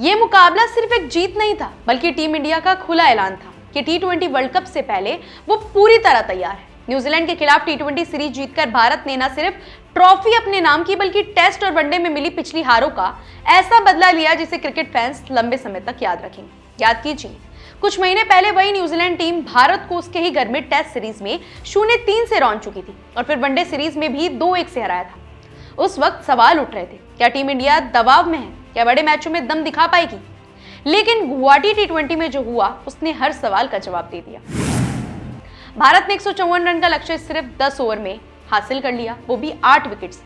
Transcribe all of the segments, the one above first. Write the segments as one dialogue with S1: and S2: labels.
S1: ये मुकाबला सिर्फ एक जीत नहीं था, बल्कि टीम इंडिया का खुला ऐलान था कि T20 वर्ल्ड कप से पहले वो पूरी तरह तैयार है। न्यूजीलैंड के खिलाफ T20 सीरीज जीतकर भारत ने न सिर्फ ट्रॉफी अपने नाम की, बल्कि टेस्ट और वनडे में मिली पिछली हारों का ऐसा बदला लिया जिसे क्रिकेट फैंस लंबे समय तक याद रखेंगे। याद कीजिए, कुछ महीने पहले वही न्यूजीलैंड टीम भारत को उसके ही घर में टेस्ट सीरीज में 0-3 से रौंद चुकी थी और फिर वनडे सीरीज में भी 2-1 से हराया था। उस वक्त सवाल उठ रहे थे, क्या टीम इंडिया दबाव में है, क्या बड़े मैचों में दम दिखा पाएगी? लेकिन गुवाहाटी T20 में जो हुआ उसने हर सवाल का जवाब दे दिया। भारत ने 154 रन का लक्ष्य सिर्फ 10 ओवर में हासिल कर लिया, वो भी 8 विकेट से।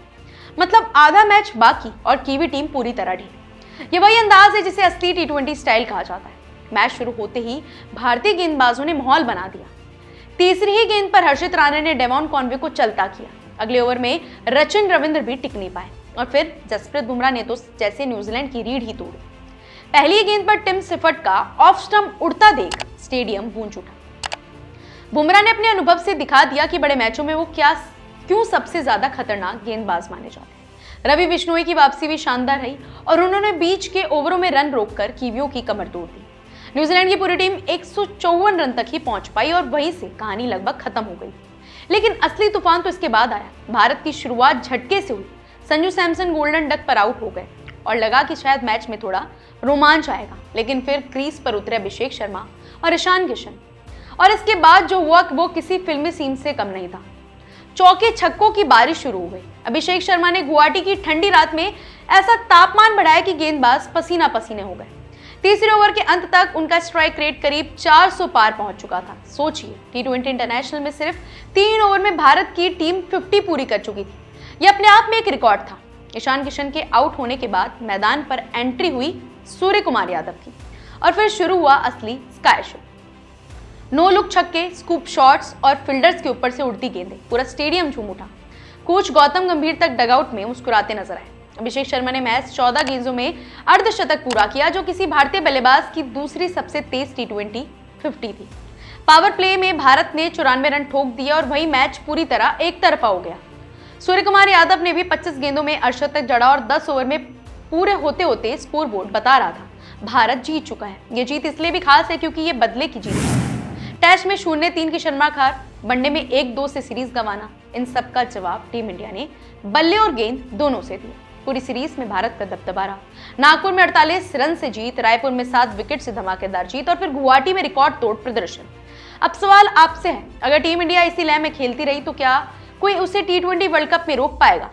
S1: मतलब आधा मैच बाकी और कीवी टीम पूरी तरह ढीली। ये वही अंदाज है जिसे असली T20 स्टाइल कहा जाता है। मैच शुरू होते ही भारतीय गेंदबाजों ने माहौल बना दिया। तीसरी ही गेंद पर हर्षित राणा ने डेवॉन कॉनवे को चलता किया। अगले ओवर में रचिन रविंद्र भी टिक नहीं पाए और फिर जसप्रीत बुमराह ने तो जैसे न्यूजीलैंड की रीढ़ ही तोड़ी। पहली गेंद पर टिम सिफर्ट का ऑफ स्टंप उड़ता देख स्टेडियम गूंज उठा। बुमराह ने अपने अनुभव से दिखा दिया कि बड़े मैचों में वो क्यों सबसे ज्यादा खतरनाक गेंदबाज माने जाते हैं। रवि बिश्नोई की वापसी भी शानदार रही और उन्होंने बीच के ओवरों में रन रोककर कीवियों की कमर तोड़ दी। न्यूजीलैंड की पूरी टीम 154 रन तक ही पहुंच पाई और वहीं से कहानी लगभग खत्म हो गई। लेकिन असली तूफान तो इसके बाद आया। भारत की शुरुआत झटके से हुई। संजू सैमसन गोल्डन डक पर आउट हो गए और लगा कि शायद मैच में थोड़ा रोमांच आएगा, लेकिन फिर क्रीज पर उतरे अभिषेक शर्मा और ईशान किशन और इसके बाद जो हुआ वो किसी फिल्मी सीन से कम नहीं था। चौके छक्कों की बारिश शुरू हो गई। अभिषेक शर्मा ने गुवाहाटी की ठंडी रात में ऐसा तापमान बढ़ाया कि गेंदबाज पसीना पसीने हो गए। तीसरे ओवर के अंत तक उनका स्ट्राइक रेट करीब 400 पार पहुंच चुका था। सोचिए, T20 इंटरनेशनल में सिर्फ 3 ओवर में भारत की टीम 50 पूरी कर चुकी थी। यह अपने आप में एक रिकॉर्ड था। ईशान किशन के आउट होने के बाद मैदान पर एंट्री हुई सूर्य कुमार यादव की और फिर शुरू हुआ असली स्काई शो। नो लुक छक्के, स्कूप शॉट्स और फील्डर्स के ऊपर से उड़ती गेंदें, पूरा स्टेडियम झूम उठा। कोच गौतम गंभीर तक डगआउट में मुस्कुराते नजर आए। अभिषेक शर्मा ने मैच 14 गेंदों में अर्धशतक पूरा किया, जो किसी भारतीय बल्लेबाज की दूसरी सबसे तेज T20 50 थी। पावर प्ले में भारत ने 94 रन ठोक दिए और वही मैच पूरी तरह एक तरफा हो गया। सूर्य कुमार यादव ने भी 25 गेंदों में अर्धशतक जड़ा और 10 ओवर में पूरे होते होते स्कोर बोर्ड बता रहा था भारत जीत चुका है। ये जीत इसलिए भी खास है क्योंकि ये बदले की जीत है। टेस्ट में 0-3 की शर्माखार, वनडे में 1-2 से सीरीज गंवाना, इन सब का जवाब टीम इंडिया ने बल्ले और गेंद दोनों से दिया। पूरी सीरीज में भारत का दबदबा रहा। नागपुर में 48 रन से जीत, रायपुर में 7 विकेट से धमाकेदार जीत और फिर गुवाहाटी में रिकॉर्ड तोड़ प्रदर्शन। अब सवाल आपसे है, अगर टीम इंडिया इसी लय में खेलती रही तो क्या कोई उसे T20 वर्ल्ड कप में रोक पाएगा?